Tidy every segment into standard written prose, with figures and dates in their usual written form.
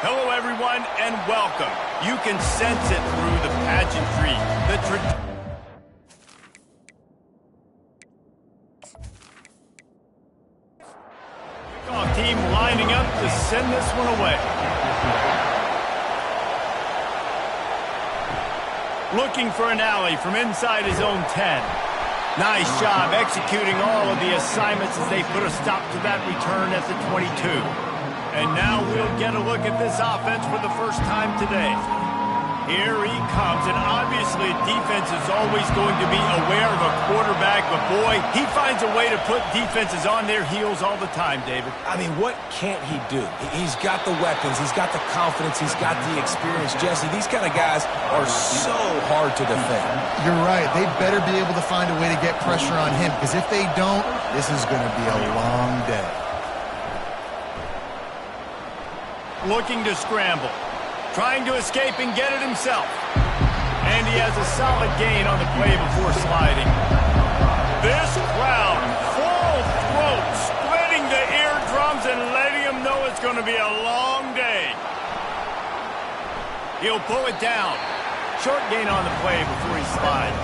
Hello, everyone, and welcome. You can sense it through the pageantry, the kickoff team lining up to send this one away. Looking for an alley from inside his own 10. Nice job executing all of the assignments as they put a stop to that return at the 22. And now we'll get a look at this offense for the first time today. Here he comes, and obviously defense is always going to be aware of a quarterback, but boy, he finds a way to put defenses on their heels all the time, David. I mean, what can't he do? He's got the weapons, he's got the confidence, he's got the experience. Jesse, these kind of guys are so hard to defend. You're right. They better be able to find a way to get pressure on him, because if they don't, this is going to be a long day. Looking to scramble, trying to escape and get it himself. And he has a solid gain on the play before sliding. This crowd, full throat, splitting the eardrums and letting him know it's going to be a long day. He'll pull it down. Short gain on the play before he slides.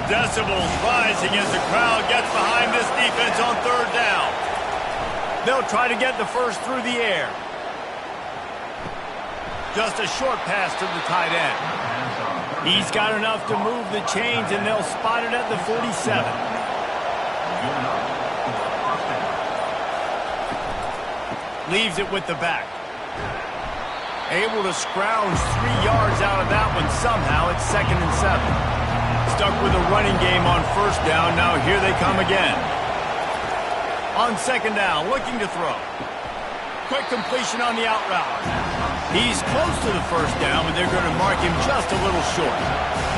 Decibels rising as the crowd gets behind this defense on third down. They'll try to get the first through the air. Just a short pass to the tight end. He's got enough to move the chains, and they'll spot it at the 47. Leaves it with the back. Able to scrounge 3 yards out of that one somehow. It's 2nd and 7. Stuck with a running game on first down. Now here they come again. On 2nd down, looking to throw. Quick completion on the out route. He's close to the first down, but they're going to mark him just a little short.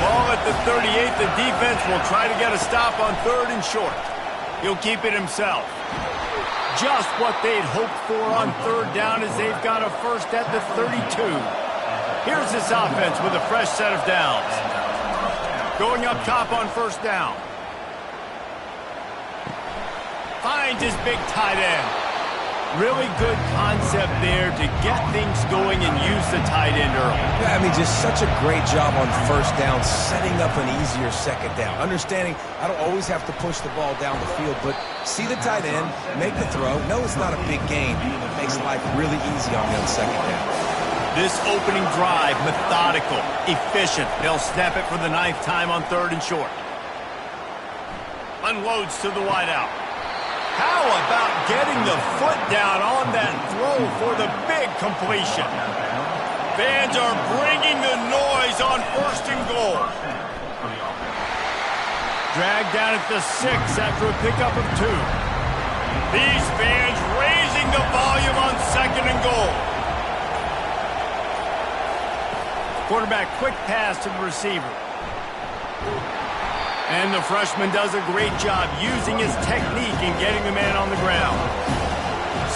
Ball at the 38. The defense will try to get a stop on 3rd and short. He'll keep it himself. Just what they'd hoped for on 3rd down as they've got a first at the 32. Here's this offense with a fresh set of downs. Going up top on first down. Finds his big tight end. Really good concept there to get things going and use the tight end early. Yeah, I mean, just such a great job on first down, setting up an easier second down. Understanding I don't always have to push the ball down the field, but see the tight end, make the throw. No, it's not a big gain. It makes life really easy on me on second down. This opening drive, methodical, efficient. They'll snap it for the 9th time on 3rd and short. Unloads to the wideout. How about getting the foot down on that throw for the big completion? Fans are bringing the noise on 1st and goal. Dragged down at the 6 after a pickup of 2. These fans raising the volume on 2nd and goal. Quarterback quick pass to the receiver. And the freshman does a great job using his technique and getting the man on the ground.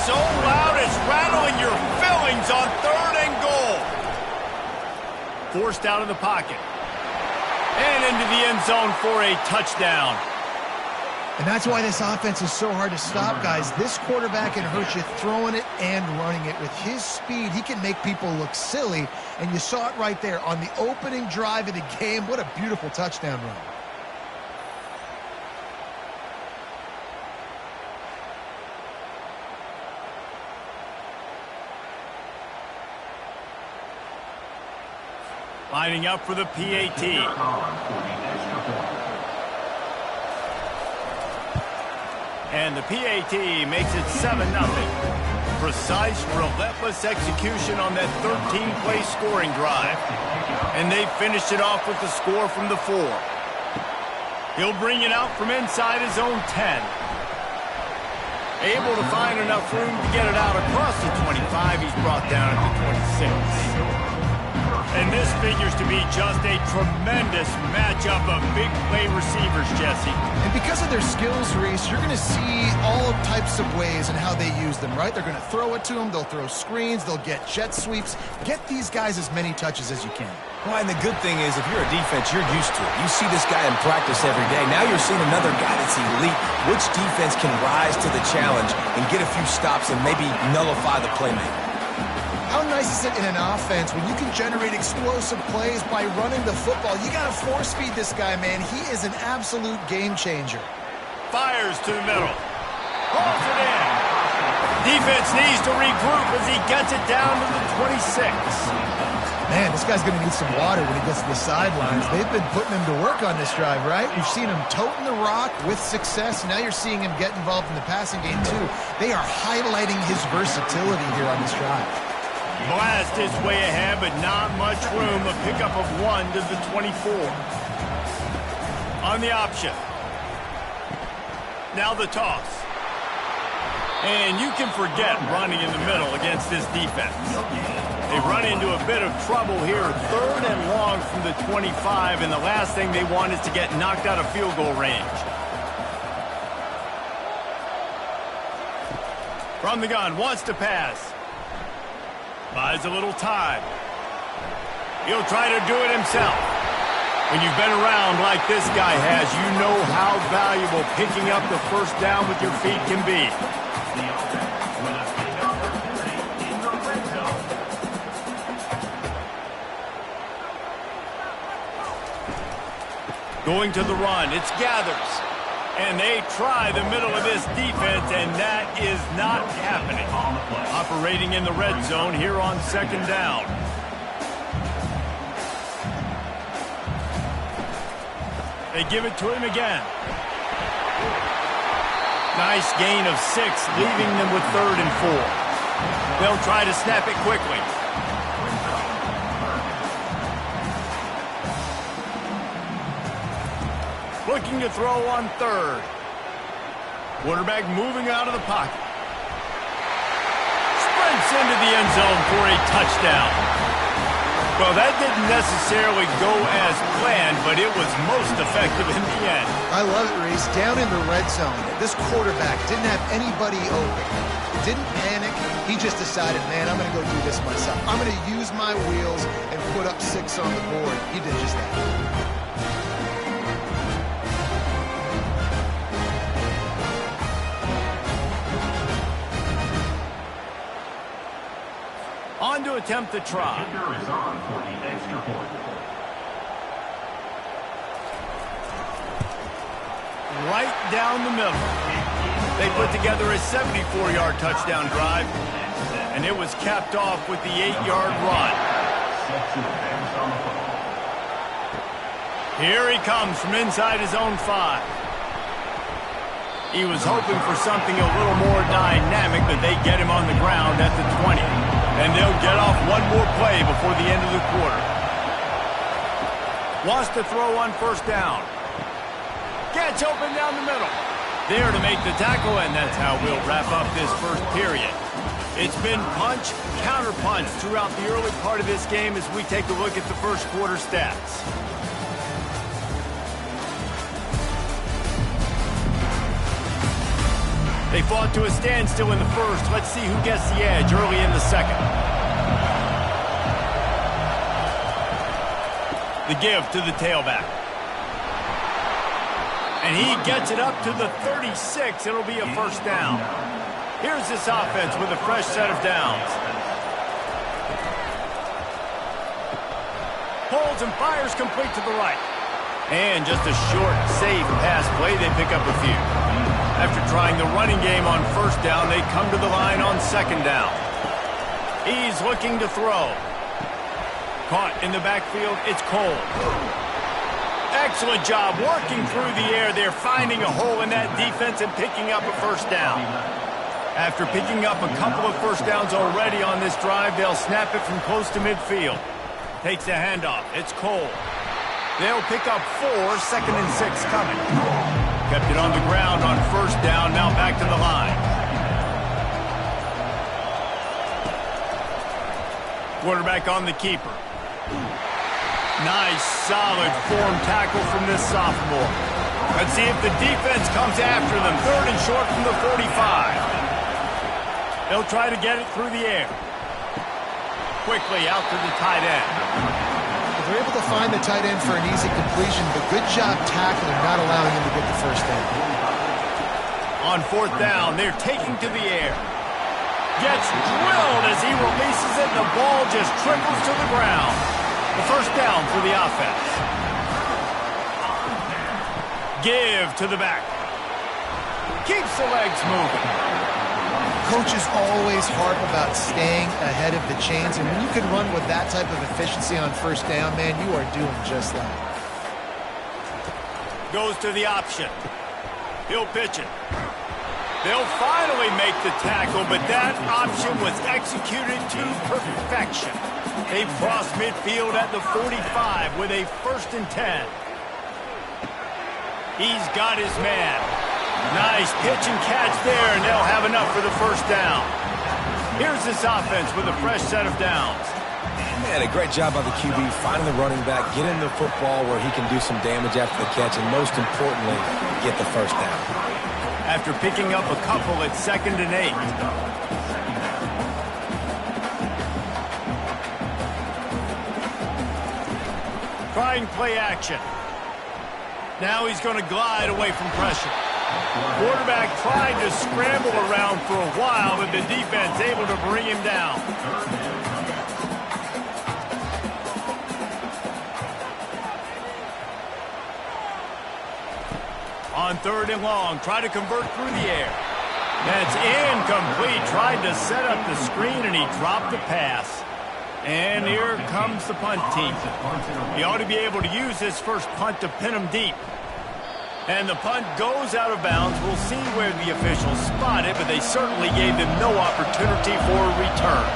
So loud it's rattling your fillings on 3rd and goal. Forced out of the pocket. And into the end zone for a touchdown. And that's why this offense is so hard to stop, guys. This quarterback can hurt you throwing it and running it. With his speed, he can make people look silly. And you saw it right there on the opening drive of the game. What a beautiful touchdown run. Lining up for the PAT. And the PAT makes it 7-0. Precise, relentless execution on that 13-play scoring drive. And they finished it off with the score from the 4. He'll bring it out from inside his own 10. Able to find enough room to get it out across the 25. He's brought down at the 26. And this figures to be just a tremendous matchup of big play receivers, Jesse. And because of their skills, Reese, you're going to see all types of ways and how they use them, right? They're going to throw it to them. They'll throw screens. They'll get jet sweeps. Get these guys as many touches as you can. Well, and the good thing is, if you're a defense, you're used to it. You see this guy in practice every day. Now you're seeing another guy that's elite. Which defense can rise to the challenge and get a few stops and maybe nullify the playmaker? How is it in an offense when you can generate explosive plays by running the football. You got to force feed this guy, man. He is an absolute game changer. Fires to the middle. Pulls it in. Defense needs to regroup as he gets it down to the 26. Man, this guy's going to need some water when he gets to the sidelines. They've been putting him to work on this drive, right? We've seen him toting the rock with success. Now you're seeing him get involved in the passing game, too. They are highlighting his versatility here on this drive. Blast his way ahead, but not much room. A pickup of 1 to the 24. On the option. Now the toss. And you can forget running in the middle against this defense. They run into a bit of trouble here. 3rd and long from the 25, and the last thing they want is to get knocked out of field goal range. From the gun, wants to pass. Buys a little time. He'll try to do it himself. When you've been around like this guy has, you know how valuable picking up the first down with your feet can be. Going to the run, it's Gathers. And they try the middle of this defense, and that is not happening. Operating in the red zone here on 2nd down. They give it to him again. Nice gain of 6, leaving them with 3rd and 4. They'll try to snap it quickly. Looking to throw on 3rd. Quarterback moving out of the pocket. Sprints into the end zone for a touchdown. Well, that didn't necessarily go as planned, but it was most effective in the end. I love it, Reese. Down in the red zone, this quarterback didn't have anybody open. Didn't panic. He just decided, man, I'm going to go do this myself. I'm going to use my wheels and put up 6 on the board. He did just that. On to attempt the try. Is on for the extra point. Right down the middle. They put together a 74-yard touchdown drive, and it was capped off with the 8-yard run. Here he comes from inside his own 5. He was hoping for something a little more dynamic, but they get him on the ground at the 20. And they'll get off one more play before the end of the quarter. Wants to throw on 1st down. Gets open down the middle. There to make the tackle, and that's how we'll wrap up this first period. It's been punch, counter punch throughout the early part of this game as we take a look at the first quarter stats. They fought to a standstill in the first. Let's see who gets the edge early in the second. The give to the tailback. And he gets it up to the 36. It'll be a 1st down. Here's this offense with a fresh set of downs. Holds and fires complete to the right. And just a short, safe pass play. They pick up a few. After trying the running game on 1st down, they come to the line on 2nd down. He's looking to throw. Caught in the backfield, it's Cole. Excellent job working through the air. They're finding a hole in that defense and picking up a 1st down. After picking up a couple of 1st downs already on this drive, they'll snap it from close to midfield. Takes the handoff, it's Cole. They'll pick up 4, 2nd and 6 coming. Kept it on the ground on 1st down, now back to the line. Quarterback on the keeper. Nice, solid form tackle from this sophomore. Let's see if the defense comes after them. 3rd and short from the 45. They'll try to get it through the air. Quickly out to the tight end. They're able to find the tight end for an easy completion, but good job tackling, not allowing him to get the 1st down. On 4th down, they're taking to the air. Gets drilled as he releases it, and the ball just trickles to the ground. The first down for the offense. Give to the back. Keeps the legs moving. Coaches always harp about staying ahead of the chains, and when you can run with that type of efficiency on first down, man, you are doing just that. Goes to the option. He'll pitch it. They'll finally make the tackle, but that option was executed to perfection. They cross midfield at the 45 with a 1st and 10. He's got his man. Nice pitch and catch there, and they'll have enough for the first down. Here's this offense with a fresh set of downs. Man, a great job by the QB finding the running back, getting the football where he can do some damage after the catch, and most importantly, get the first down. After picking up a couple at 2nd and 8. Trying play action. Now he's going to glide away from pressure. Quarterback tried to scramble around for a while, but the defense able to bring him down. On 3rd and long, try to convert through the air. That's incomplete. Tried to set up the screen, and he dropped the pass. And here comes the punt team. He ought to be able to use this first punt to pin him deep. And the punt goes out of bounds. We'll see where the officials spot it, but they certainly gave them no opportunity for a return.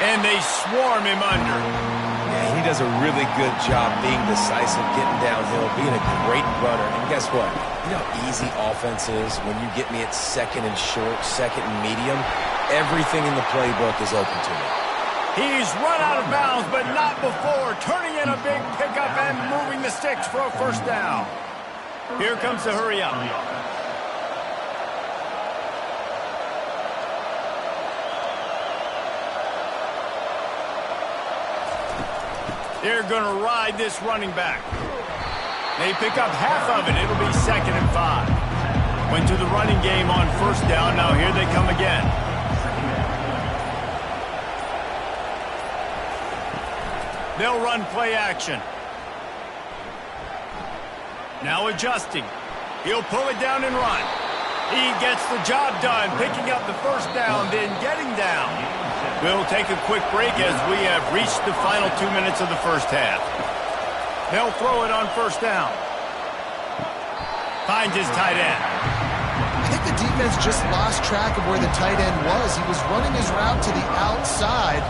And they swarm him under. Yeah, he does a really good job being decisive, getting downhill, being a great runner. And guess what? You know how easy offense is when you get me at 2nd and short, 2nd and medium? Everything in the playbook is open to me. He's run out of bounds, but not before. Turning in a big pickup and moving the sticks for a first down. Here comes the hurry up. They're going to ride this running back. They pick up half of it. It'll be 2nd and 5. Went to the running game on first down. Now here they come again. They'll run play action. Now adjusting. He'll pull it down and run. He gets the job done, picking up the first down, then getting down. We'll take a quick break as we have reached the final 2 minutes of the first half. They'll throw it on first down. Finds his tight end. I think the defense just lost track of where the tight end was. He was running his route to the outside.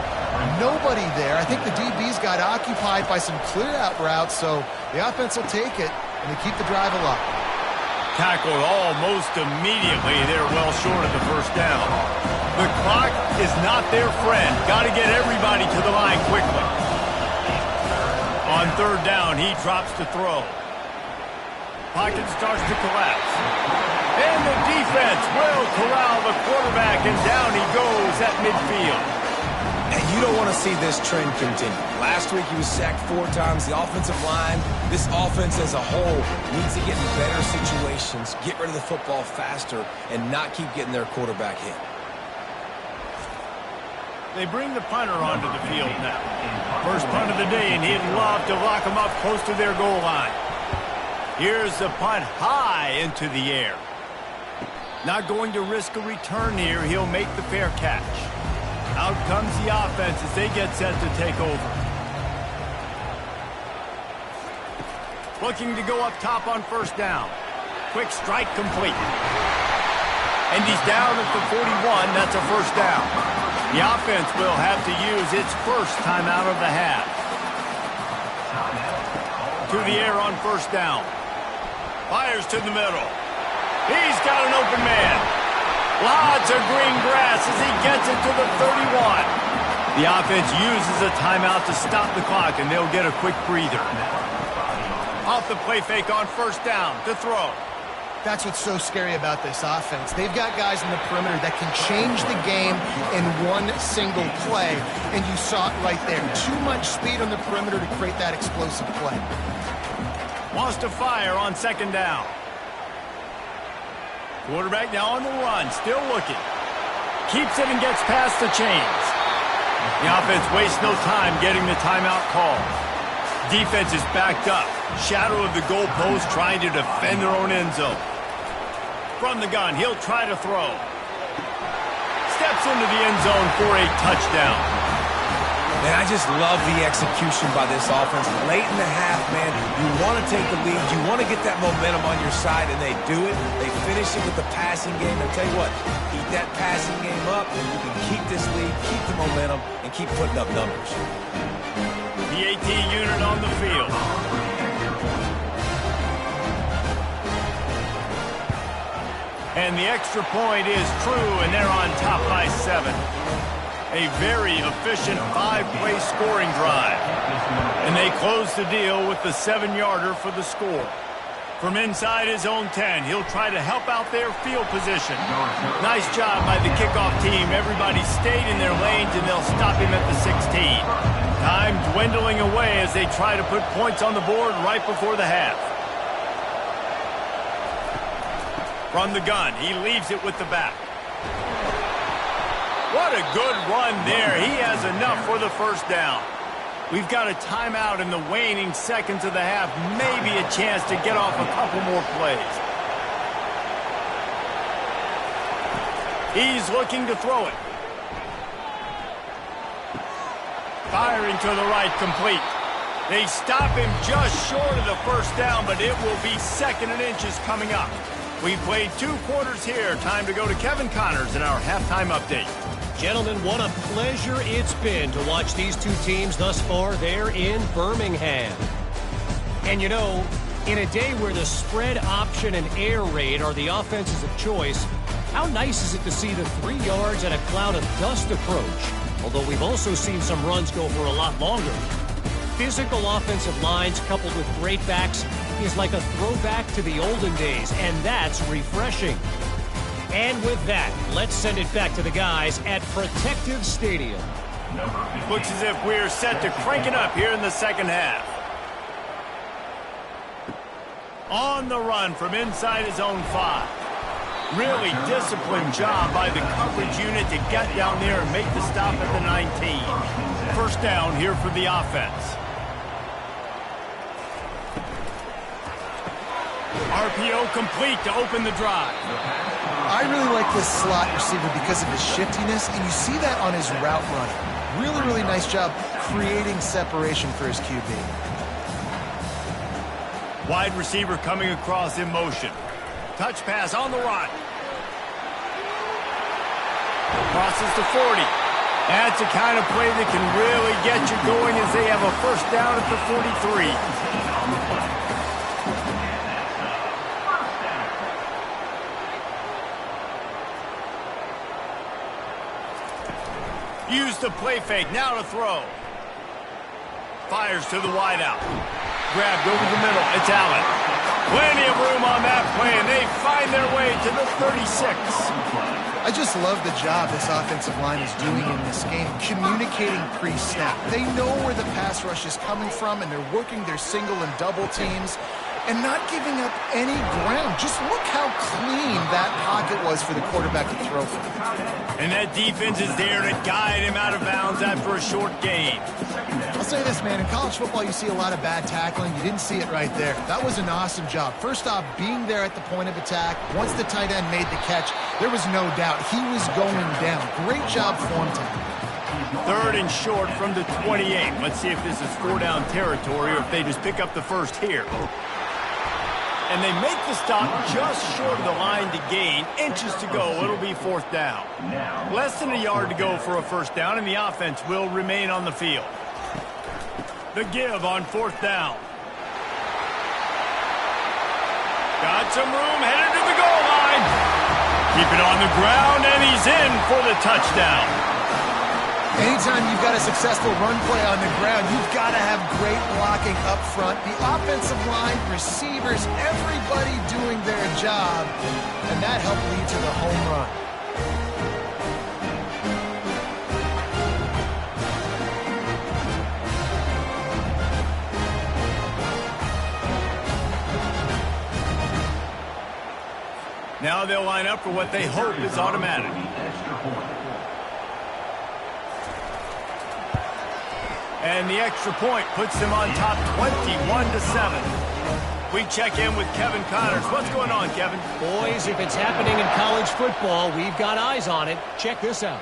Nobody there. I think the DBs got occupied by some clear-out routes, so the offense will take it, and they keep the drive alive. Tackled almost immediately. They're well short of the first down. The clock is not their friend. Got to get everybody to the line quickly. On 3rd down, he drops to throw. Pocket starts to collapse. And the defense will corral the quarterback, and down he goes at midfield. And you don't want to see this trend continue. Last week he was sacked 4 times. The offensive line, this offense as a whole, needs to get in better situations, get rid of the football faster, and not keep getting their quarterback hit. They bring the punter onto the field now. First punt of the day, and he'd love to lock them up close to their goal line. Here's the punt high into the air. Not going to risk a return here. He'll make the fair catch. Out comes the offense as they get set to take over. Looking to go up top on first down. Quick strike complete. And he's down at the 41. That's a first down. The offense will have to use its first timeout of the half. To the air on first down. Fires to the middle. He's got an open man. Lots of green grass as he gets it to the 31. The offense uses a timeout to stop the clock, and they'll get a quick breather. Off the play fake on first down to throw. That's what's so scary about this offense. They've got guys in the perimeter that can change the game in one single play, and you saw it right there. Too much speed on the perimeter to create that explosive play. Wants to fire on second down. Quarterback now on the run, still looking. Keeps it and gets past the chains. The offense wastes no time getting the timeout call. Defense is backed up. Shadow of the goalpost trying to defend their own end zone. From the gun, he'll try to throw. Steps into the end zone for a touchdown. Man, I just love the execution by this offense. Late in the half, man, you want to take the lead. You want to get that momentum on your side, and they do it. They finish it with the passing game. I'll tell you what, keep that passing game up, and you can keep this lead, keep the momentum, and keep putting up numbers. The AT unit on the field. And the extra point is true, and they're on top by 7. A very efficient 5-play scoring drive. And they close the deal with the 7-yarder for the score. From inside his own 10, he'll try to help out their field position. Nice job by the kickoff team. Everybody stayed in their lanes, and they'll stop him at the 16. Time dwindling away as they try to put points on the board right before the half. From the gun, he leaves it with the back. What a good run there. He has enough for the first down. We've got a timeout in the waning seconds of the half. Maybe a chance to get off a couple more plays. He's looking to throw it. Firing to the right, complete. They stop him just short of the first down, but it will be 2nd and inches coming up. We played 2 quarters here. Time to go to Kevin Connors in our halftime update. Gentlemen, what a pleasure it's been to watch these 2 teams thus far there in Birmingham. And you know, in a day where the spread option and air raid are the offenses of choice, how nice is it to see the 3 yards and a cloud of dust approach? Although we've also seen some runs go for a lot longer. Physical offensive lines coupled with great backs is like a throwback to the olden days, and that's refreshing. And with that, let's send it back to the guys at Protective Stadium. Looks as if we're set to crank it up here in the second half. On the run from inside his own 5. Really disciplined job by the coverage unit to get down there and make the stop at the 19. First down here for the offense. RPO complete to open the drive. I really like this slot receiver because of his shiftiness, and you see that on his route running. Really, really nice job creating separation for his QB. Wide receiver coming across in motion. Touch pass on the run. Crosses to 40. That's the kind of play that can really get you going as they have a first down at the 43. Use the play fake, now to throw. Fires to the wideout. Grabbed over the middle, it's Allen. Plenty of room on that play, and they find their way to the 36. I just love the job this offensive line is doing in this game, communicating pre-snap. They know where the pass rush is coming from, and they're working their single and double teams and not giving up any ground. Just look how clean that pocket was for the quarterback to throw from. And that defense is there to guide him out of bounds after a short gain. I'll say this, man. In college football, you see a lot of bad tackling. You didn't see it right there. That was an awesome job. First off, being there at the point of attack. Once the tight end made the catch, there was no doubt he was going down. Great job form time. 3rd and short from the 28. Let's see if this is 4-down territory or if they just pick up the first here. And they make the stop just short of the line to gain. Inches to go. It'll be 4th down. Less than a yard to go for a first down, and the offense will remain on the field. The give on 4th down. Got some room, headed to the goal line. Keep it on the ground, and he's in for the touchdown. Anytime you've got a successful run play on the ground, you've got to have great blocking up front. The offensive line, receivers, everybody doing their job, and that helped lead to the home run. Now they'll line up for what they hope is automatic. And the extra point puts them on top 21-7. We check in with Kevin Connors. What's going on, Kevin? Boys, if it's happening in college football, we've got eyes on it. Check this out.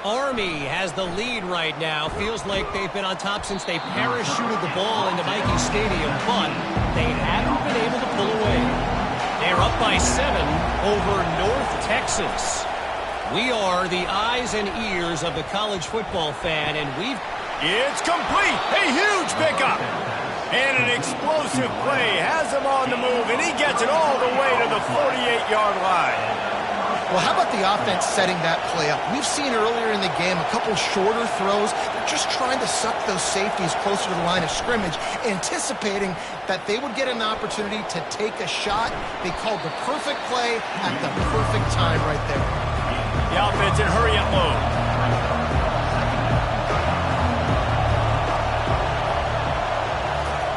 Army has the lead right now. Feels like they've been on top since they parachuted the ball into Michie Stadium, but they haven't been able to pull away. They're up by 7 over North Texas. We are the eyes and ears of the college football fan, and It's complete! A huge pickup! And an explosive play has him on the move, and he gets it all the way to the 48-yard line. Well, how about the offense setting that play up? We've seen earlier in the game a couple shorter throws. They're just trying to suck those safeties closer to the line of scrimmage, anticipating that they would get an opportunity to take a shot. They called the perfect play at the perfect time right there. The offense in hurry-up mode.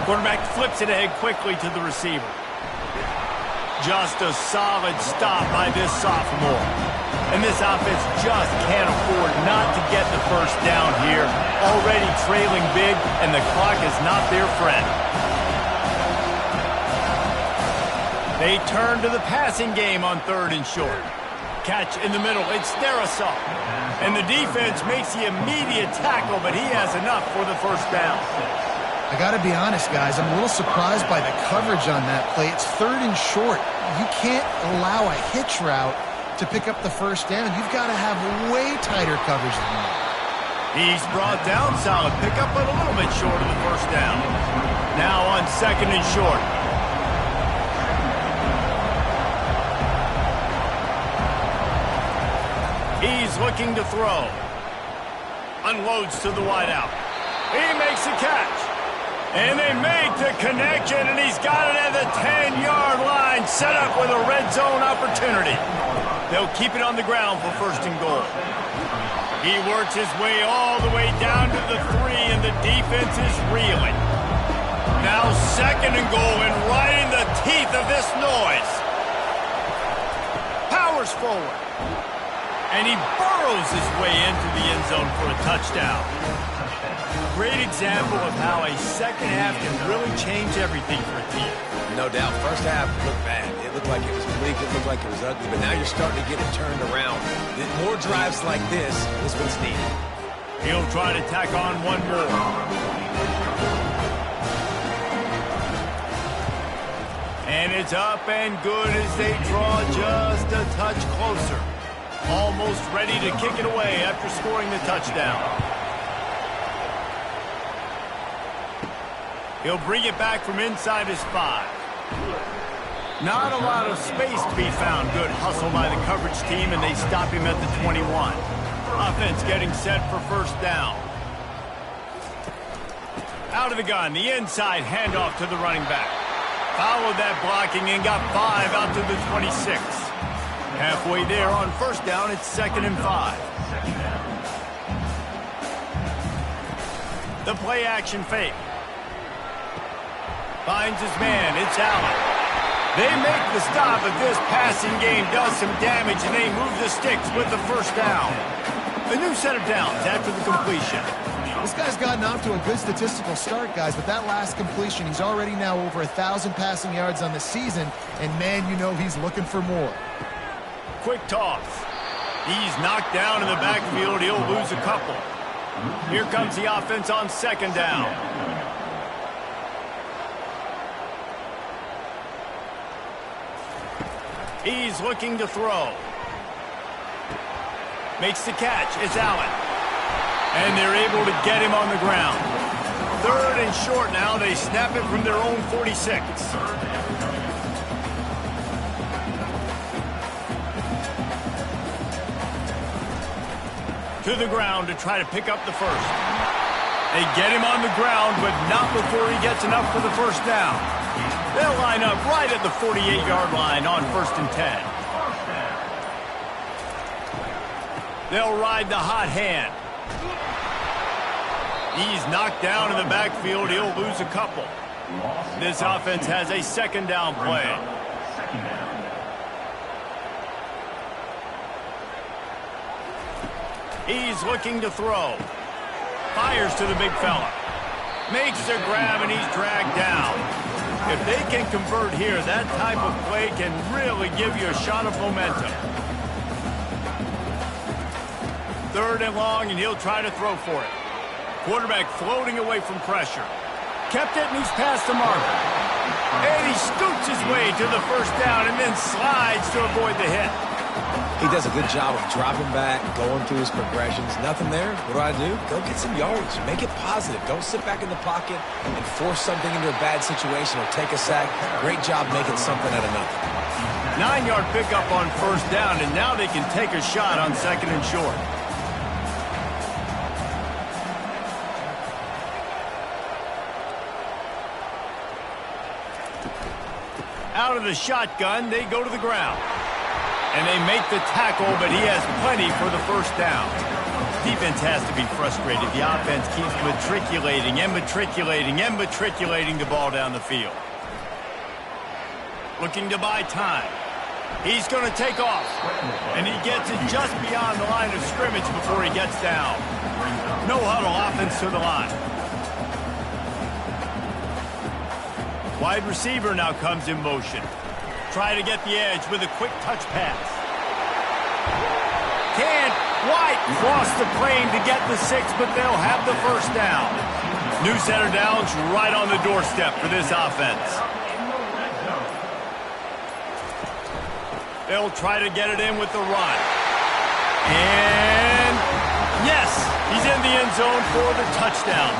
Quarterback flips it ahead quickly to the receiver. Just a solid stop by this sophomore. And this offense just can't afford not to get the first down here. Already trailing big, and the clock is not their friend. They turn to the passing game on 3rd and short. Catch in the middle. It's Nhsfl. And the defense makes the immediate tackle, but he has enough for the first down. I got to be honest, guys. I'm a little surprised by the coverage on that play. It's 3rd and short. You can't allow a hitch route to pick up the first down. You've got to have way tighter coverage than that. He's brought down. Solid pickup, but a little bit short of the first down. Now on 2nd and short. He's looking to throw. Unloads to the wideout. He makes a catch. And they make the connection, and he's got it at the 10-yard line, set up with a red zone opportunity. They'll keep it on the ground for 1st and goal. He works his way all the way down to the 3, and the defense is reeling. Now 2nd and goal, and right in the teeth of this noise. Powers forward. And he burrows his way into the end zone for a touchdown. Great example of how a second half can really change everything for a team. No doubt. First half looked bad. It looked like it was bleak. It looked like it was ugly. But now you're starting to get it turned around. More drives like this is what's needed. He'll try to tack on one more. And it's up and good as they draw just a touch closer. Almost ready to kick it away after scoring the touchdown. He'll bring it back from inside his 5. Not a lot of space to be found. Good hustle by the coverage team, and they stop him at the 21. Offense getting set for 1st down. Out of the gun, the inside handoff to the running back. Followed that blocking and got 5 out to the 26. Halfway there on 1st down, it's 2nd and 5. The play action fake. Finds his man. It's Allen. They make the stop, but this passing game does some damage, and they move the sticks with the 1st down. A new set of downs after the completion. This guy's gotten off to a good statistical start, guys, but that last completion, he's already now over 1,000 passing yards on the season, and man, you know he's looking for more. Quick toss. He's knocked down in the backfield. He'll lose a couple. Here comes the offense on 2nd down. He's looking to throw. Makes the catch. It's Allen. And they're able to get him on the ground. 3rd and short now. They snap it from their own 46. To the ground to try to pick up the 1st. They get him on the ground, but not before he gets enough for the 1st down. They'll line up right at the 48-yard line on 1st and 10. They'll ride the hot hand. He's knocked down in the backfield. He'll lose a couple. This offense has a 2nd down play. He's looking to throw. Fires to the big fella. Makes the grab, and he's dragged down. If they can convert here, that type of play can really give you a shot of momentum. 3rd and long, and he'll try to throw for it. Quarterback floating away from pressure. Kept it, and he's past the marker. And he scoots his way to the first down and then slides to avoid the hit. He does a good job of dropping back, going through his progressions. Nothing there. What do? Go get some yardage. Make it positive. Don't sit back in the pocket and force something into a bad situation or take a sack. Great job making something out of nothing. 9-yard pickup on 1st down, and now they can take a shot on 2nd and short. Out of the shotgun, they go to the ground. And they make the tackle, but he has plenty for the 1st down. Defense has to be frustrated. The offense keeps matriculating and matriculating and matriculating the ball down the field. Looking to buy time. He's going to take off. And he gets it just beyond the line of scrimmage before he gets down. No huddle, offense to the line. Wide receiver now comes in motion. Try to get the edge with a quick touch pass. Can't quite cross the plane to get the 6, but they'll have the 1st down. New center downs right on the doorstep for this offense. They'll try to get it in with the run. And yes, he's in the end zone for the touchdown.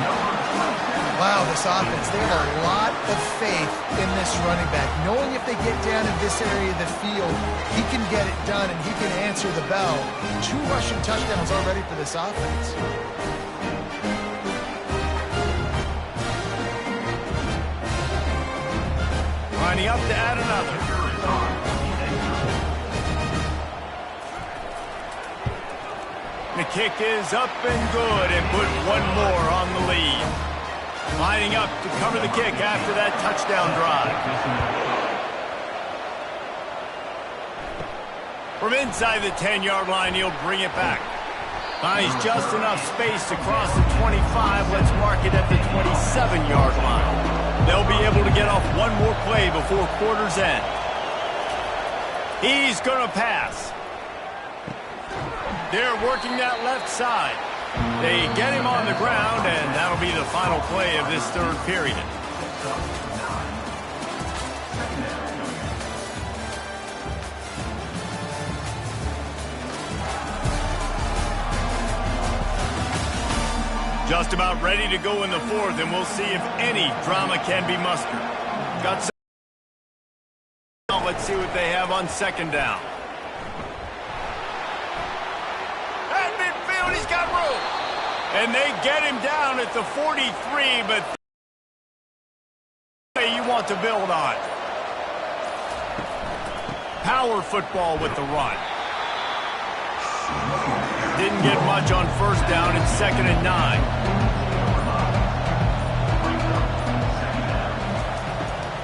Wow, this offense, they have a lot of faith in this running back. Knowing if they get down in this area of the field, he can get it done and he can answer the bell. 2 rushing touchdowns already for this offense. Lining up to add another. The kick is up and good and put one more on the lead. Lining up to cover the kick after that touchdown drive. From inside the 10-yard line, he'll bring it back. Finds just enough space to cross the 25. Let's mark it at the 27-yard line. They'll be able to get off one more play before quarter's end. He's going to pass. They're working that left side. They get him on the ground, and that'll be the final play of this 3rd period. Just about ready to go in the 4th, and we'll see if any drama can be mustered. Got some. Let's see what they have on 2nd down. He's got room. And they get him down at the 43, but you want to build on. Power football with the run. Didn't get much on 1st down and 2nd and 9.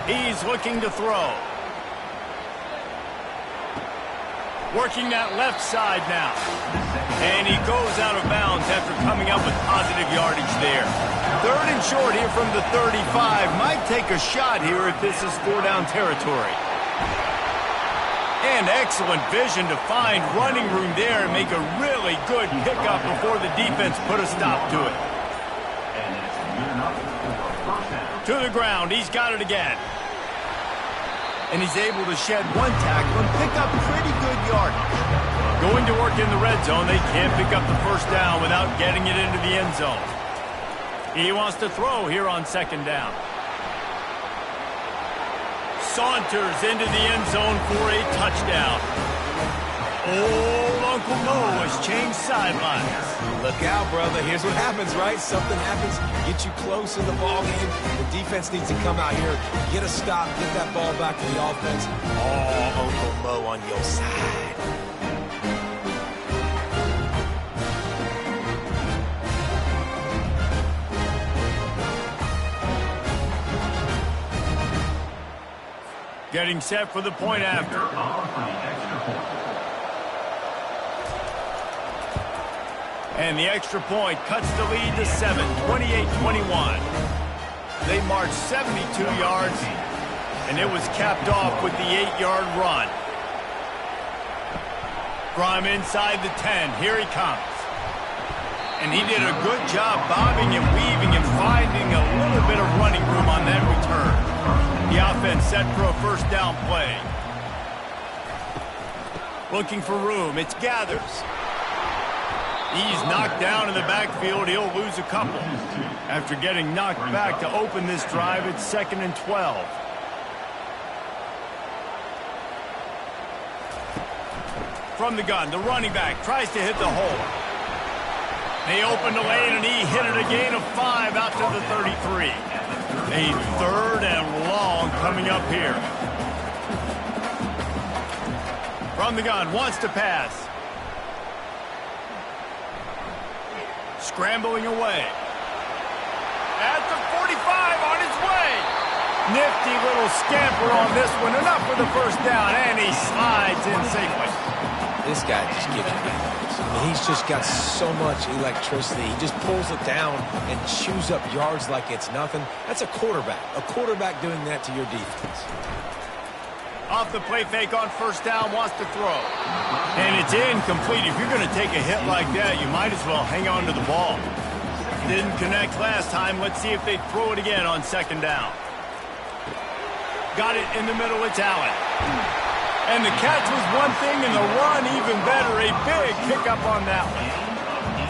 He's looking to throw. Working that left side now. And he goes out of bounds after coming up with positive yardage there. 3rd and short here from the 35. Might take a shot here if this is 4-down territory. And excellent vision to find running room there and make a really good pickup before the defense put a stop to it. To the ground. He's got it again. And he's able to shed one tackle and pick up pretty good yardage. Going to work in the red zone, they can't pick up the 1st down without getting it into the end zone. He wants to throw here on 2nd down. Saunters into the end zone for a touchdown. Old Uncle Mo has changed sidelines. Look out, brother. Here's what happens, right? Something happens, get you close in the ball game. The defense needs to come out here, get a stop, get that ball back to the offense. Oh, Uncle Mo on your side. Getting set for the point after. And the extra point cuts the lead to 7, 28-21. They marched 72 yards, and it was capped off with the 8-yard run. From inside the 10, here he comes. And he did a good job bobbing and weaving and finding a little bit of running room on that return. The offense set for a first down play. Looking for room, it's Gathers. He's knocked down in the backfield. He'll lose a couple. After getting knocked back to open this drive, it's 2nd and 12. From the gun, the running back tries to hit the hole. They opened the lane, and he hit it a gain of 5 out to the 33. A 3rd and long coming up here. From the gun, wants to pass. Scrambling away. At the 45, on his way. Nifty little scamper on this one. Enough for the first down, and he slides in safely. This guy just gives you nightmares. I mean, he's just got so much electricity. He just pulls it down and chews up yards like it's nothing. That's a quarterback. A quarterback doing that to your defense. Off the play fake on first down, wants to throw. And it's incomplete. If you're going to take a hit like that, you might as well hang on to the ball. Didn't connect last time. Let's see if they throw it again on 2nd down. Got it in the middle. It's Allen. And the catch was one thing, and the run even better. A big pickup on that one.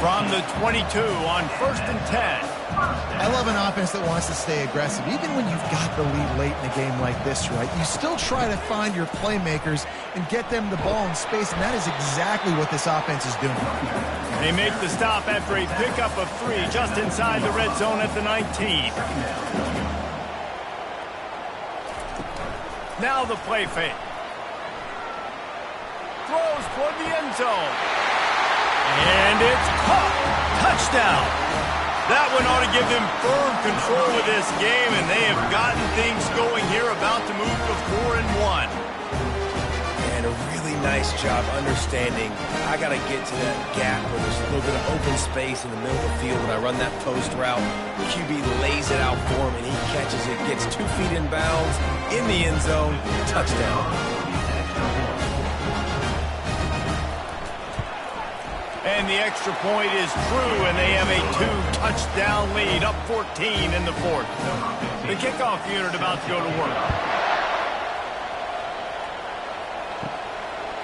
From the 22 on 1st and 10. I love an offense that wants to stay aggressive. Even when you've got the lead late in a game like this, right, you still try to find your playmakers and get them the ball in space, and that is exactly what this offense is doing. They make the stop after a pickup of 3 just inside the red zone at the 19. Now the play fake. Throws toward the end zone. And it's caught. Touchdown. That one ought to give them firm control of this game, and they have gotten things going here, about to move to 4 and 1. And a really nice job understanding I got to get to that gap where there's a little bit of open space in the middle of the field. When I run that post route, QB lays it out for him, and he catches it, gets 2 feet in bounds, in the end zone, touchdown. And the extra point is true, and they have a 2-touchdown lead, up 14 in the 4th. The kickoff unit about to go to work.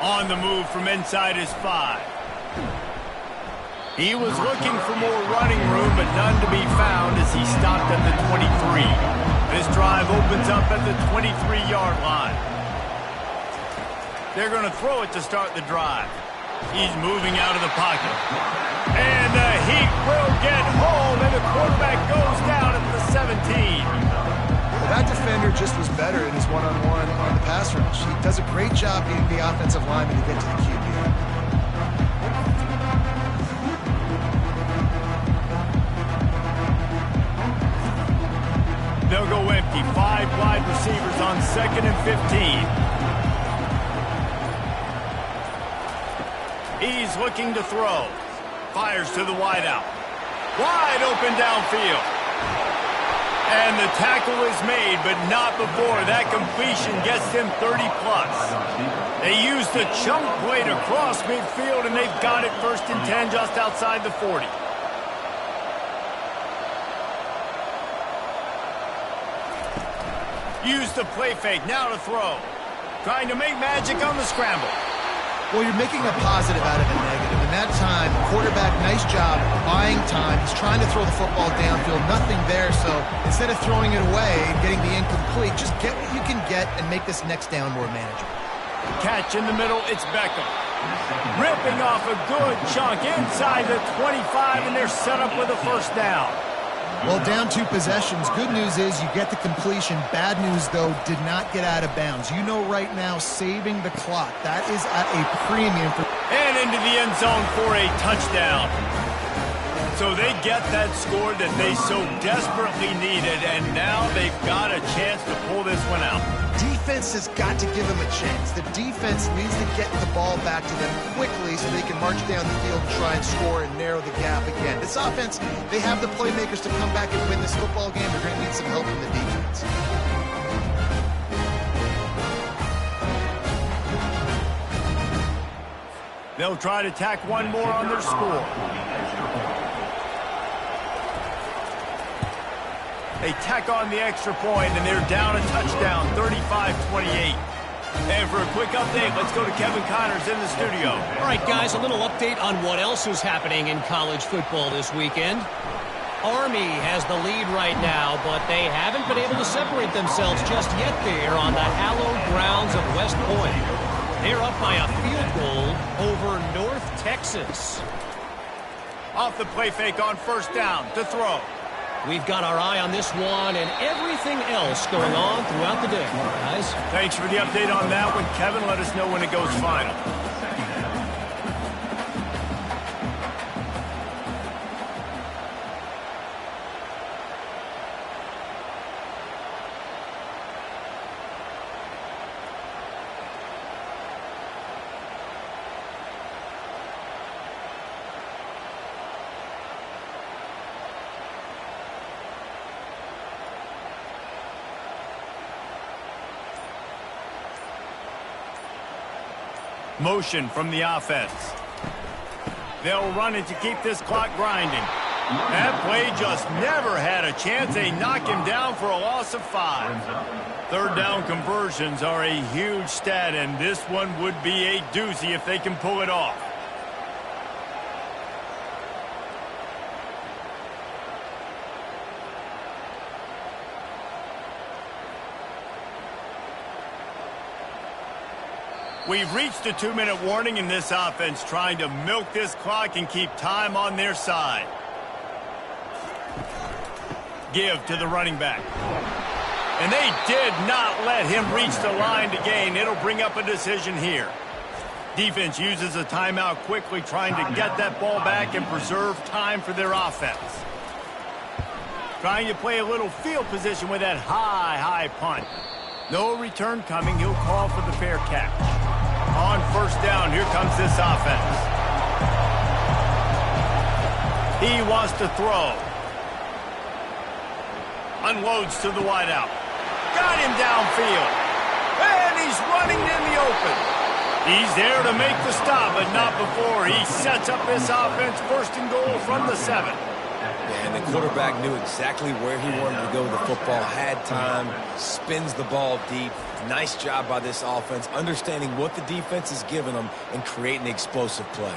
On the move from inside his 5. He was looking for more running room, but none to be found as he stopped at the 23. This drive opens up at the 23-yard line. They're going to throw it to start the drive. He's moving out of the pocket. And the heat will get home, and the quarterback goes down at the 17. Well, that defender just was better in his one-on-one on the pass rush. He does a great job being the offensive lineman to get to the QB. They'll go empty. 5 wide receivers on 2nd and 15. He's looking to throw. Fires to the wideout. Wide open downfield. And the tackle is made, but not before that completion gets them 30-plus. They use the chunk play to cross midfield, and they've got it 1st and 10 just outside the 40. Use the play fake, now to throw. Trying to make magic on the scramble. Well, you're making a positive out of a negative. In that time, quarterback, nice job, buying time. He's trying to throw the football downfield. Nothing there, so instead of throwing it away and getting the incomplete, just get what you can get and make this next down more manageable. Catch in the middle, it's Beckham. Ripping off a good chunk inside the 25, and they're set up with a first down. Well, down 2 possessions. Good news is you get the completion. Bad news, though, did not get out of bounds. You know right now, saving the clock. That is at a premium. And into the end zone for a touchdown. So they get that score that they so desperately needed, and now they've got a chance to pull this one out. defense has got to give them a chance. The defense needs to get the ball back to them quickly so they can march down the field and try and score and narrow the gap again. This offense, they have the playmakers to come back and win this football game. They're going to need some help from the defense. They'll try to tack one more on their score. They tack on the extra point, and they're down a touchdown, 35-28. And for a quick update, let's go to Kevin Connors in the studio. All right, guys, a little update on what else is happening in college football this weekend. Army has the lead right now, but they haven't been able to separate themselves just yet there on the hallowed grounds of West Point. They're up by a field goal over North Texas. Off the play fake on first down to throw. We've got our eye on this one and everything else going on throughout the day, guys. Thanks for the update on that one, Kevin. Let us know when it goes final. Motion from the offense. They'll run it to keep this clock grinding. That play just never had a chance. They knock him down for a loss of 5. Third down conversions are a huge stat, and this one would be a doozy if they can pull it off. We've reached a 2-minute warning in this offense, trying to milk this clock and keep time on their side. Give to the running back. And they did not let him reach the line to gain. It'll bring up a decision here. Defense uses a timeout quickly, trying to get that ball back and preserve time for their offense. Trying to play a little field position with that high punt. No return coming. He'll call for the fair catch. On first down, here comes this offense. He wants to throw. Unloads to the wideout. Got him downfield. And he's running in the open. He's there to make the stop, but not before he sets up this offense first and goal from the 7. And the quarterback knew exactly where he wanted to go with the football, had time, spins the ball deep. Nice job by this offense, understanding what the defense is giving them and creating the explosive play.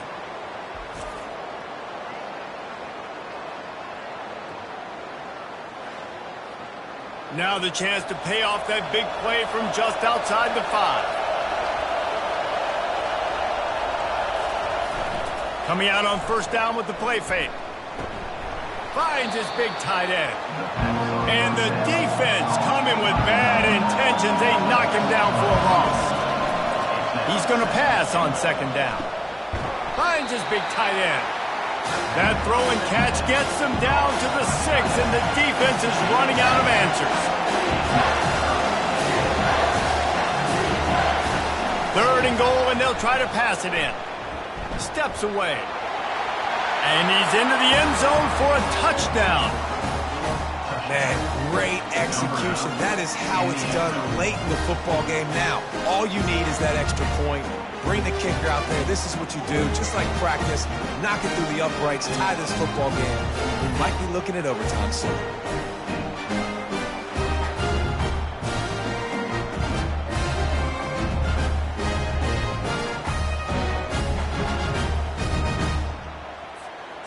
Now the chance to pay off that big play from just outside the 5. Coming out on first down with the play fake. Finds his big tight end. And the defense coming with bad intentions. They knock him down for a loss. He's going to pass on second down. Finds his big tight end. That throw and catch gets them down to the 6, and the defense is running out of answers. Third and goal, and they'll try to pass it in. Steps away. And he's into the end zone for a touchdown. Man, great execution. That is how it's done late in the football game. Now, all you need is that extra point. Bring the kicker out there. This is what you do. Just like practice, knock it through the uprights, tie this football game. We might be looking at overtime soon.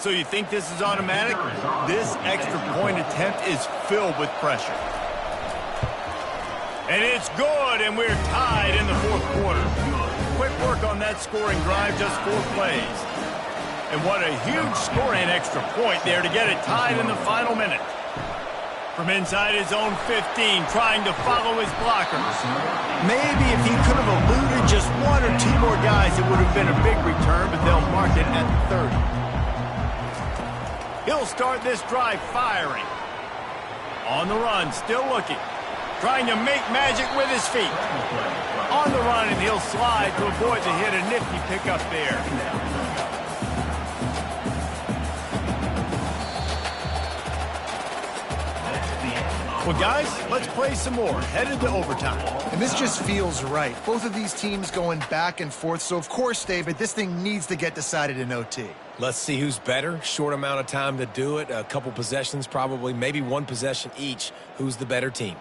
So you think this is automatic? This extra point attempt is filled with pressure. And it's good, and we're tied in the fourth quarter. Quick work on that scoring drive, just 4 plays. And what a huge score and extra point there to get it tied in the final minute. From inside his own 15, trying to follow his blockers. Maybe if he could have eluded just 1 or 2 more guys, it would have been a big return, but they'll mark it at 30. He'll start this drive firing. On the run, still looking. trying to make magic with his feet. On the run, and he'll slide to avoid the hit. A nifty pickup there. Well, guys, let's play some more. Headed to overtime. And this just feels right. Both of these teams going back and forth. So, of course, David, this thing needs to get decided in OT. Let's see who's better. Short amount of time to do it. A couple possessions probably. Maybe one possession each. Who's the better team?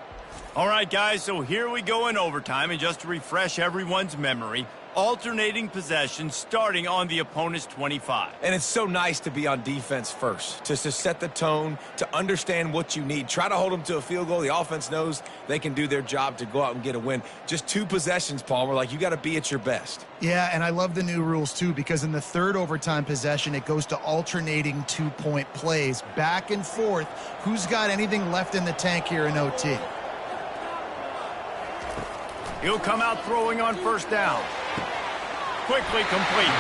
All right, guys, so here we go in overtime. And just to refresh everyone's memory, alternating possessions starting on the opponent's 25. And it's so nice to be on defense first, just to set the tone, to understand what you need. Try to hold them to a field goal. The offense knows they can do their job to go out and get a win. Just 2 possessions, Palmer, like you got to be at your best. Yeah, and I love the new rules, too, because in the third overtime possession, it goes to alternating 2-point plays. Back and forth. Who's got anything left in the tank here in OT? He'll come out throwing on first down. Quickly complete.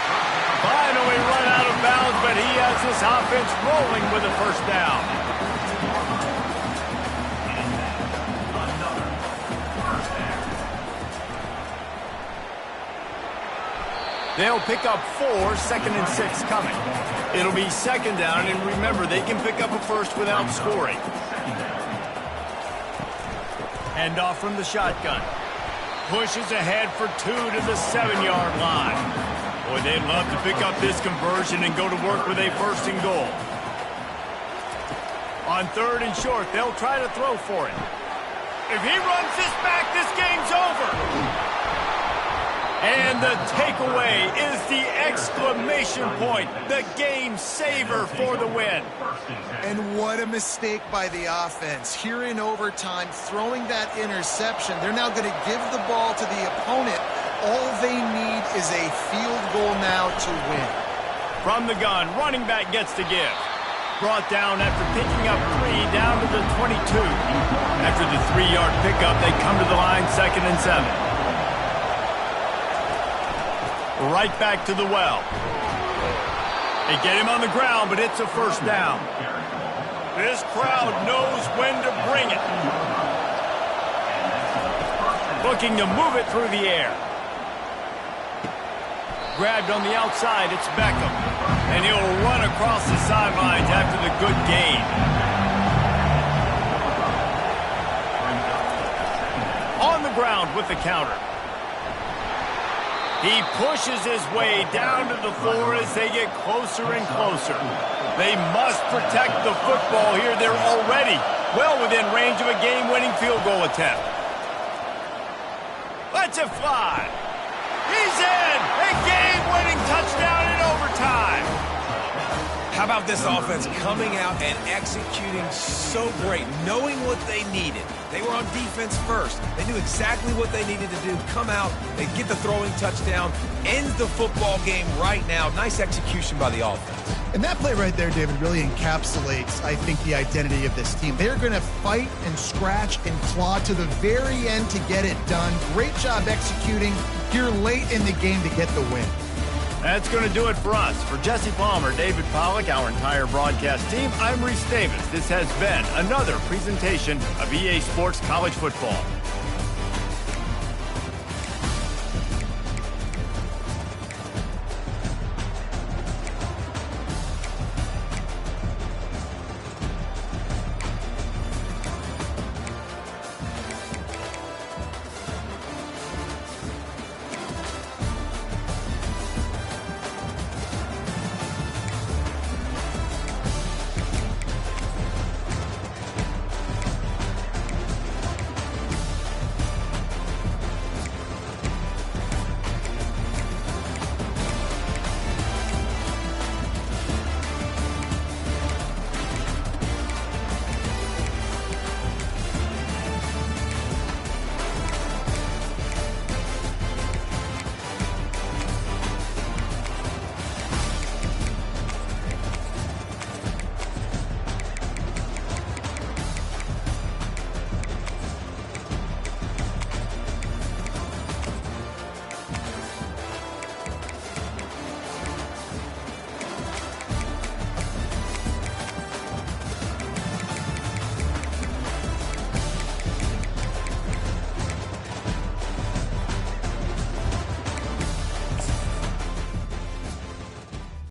Finally run out of bounds, but he has this offense rolling with a first down. They'll pick up 4, 2nd and 6 coming. It'll be 2nd down, and remember, they can pick up a first without scoring. Hand off from the shotgun. Pushes ahead for 2 to the 7-yard line. Boy, they'd love to pick up this conversion and go to work with a 1st and goal. On 3rd and short, they'll try to throw for it. If he runs this back, this game's over. And the takeaway is the exclamation point, the game saver for the win. And what a mistake by the offense. Here in overtime, throwing that interception, they're now going to give the ball to the opponent. All they need is a field goal now to win. From the gun, running back gets to give. Brought down after picking up 3 down to the 22. After the 3-yard pickup, they come to the line 2nd and 7. Right back to the well. They get him on the ground, but it's a first down. This crowd knows when to bring it. Looking to move it through the air. Grabbed on the outside, it's Beckham. And he'll run across the sidelines after the good gain. On the ground with the counter. He pushes his way down to the 4 as they get closer and closer. They must protect the football here. They're already well within range of a game-winning field goal attempt. Lets it fly. He's in. A game-winning touchdown in overtime. How about this offense coming out and executing so great, knowing what they needed. They were on defense first. They knew exactly what they needed to do. Come out, they get the throwing touchdown, ends the football game right now. Nice execution by the offense. And that play right there, David, really encapsulates, I think, the identity of this team. They're going to fight and scratch and claw to the very end to get it done. Great job executing here late in the game to get the win. That's going to do it for us. For Jesse Palmer, David Pollack, our entire broadcast team, I'm Reese Davis. This has been another presentation of EA Sports College Football.